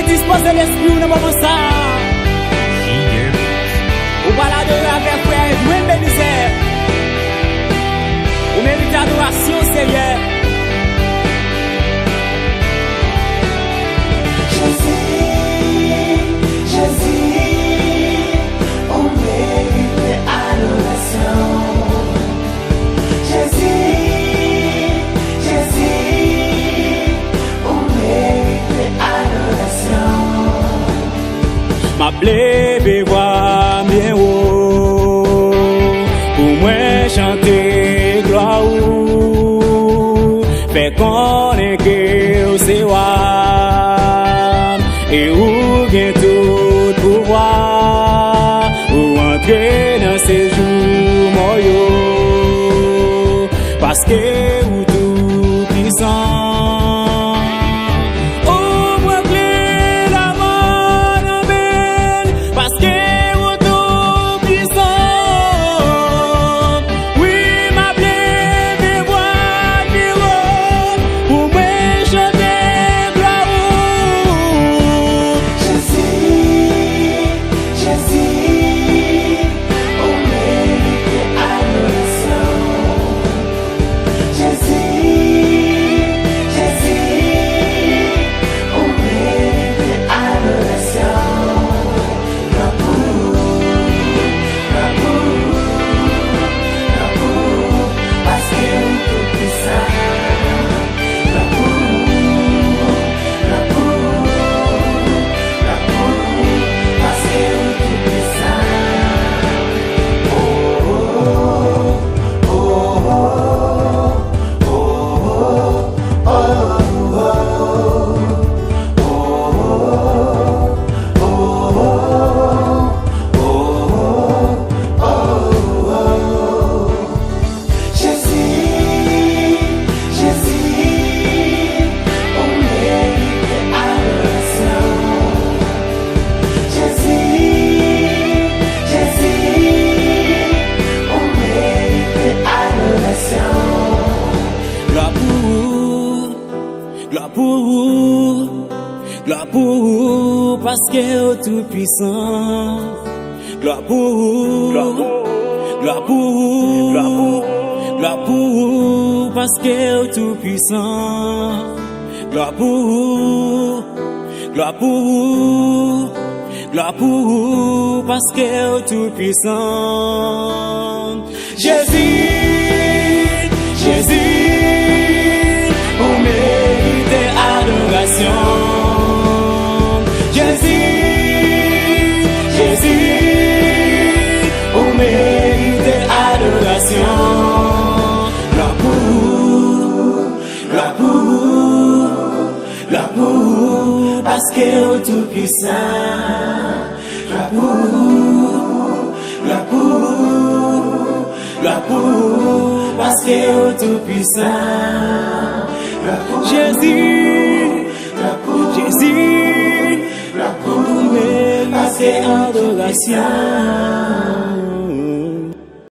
disposer l'esprit ou non moment ça. Ou balade avec frère Edwin Belizer. Ou mérite adoration Seigneur. Ma blé voix bien haut pour moi chanter gloire fait connaître que c'est et où vient tout pouvoir ou entrer dans ces jours moyaux parce que ou tout puissant. Gloire pour vous, parce que vous tout puissant. Gloire pour vous, gloire pour vous, gloire pour vous, parce que vous tout puissant. Gloire pour vous, gloire pour vous, gloire pour vous, parce que vous tout puissant. Jésus, Jésus, vous méritez adoration. Parce que vous tout puissant, gloire pour vous, parce que vous tout puissant, Jésus, Jésus, gloire pour vous, parce que adoration.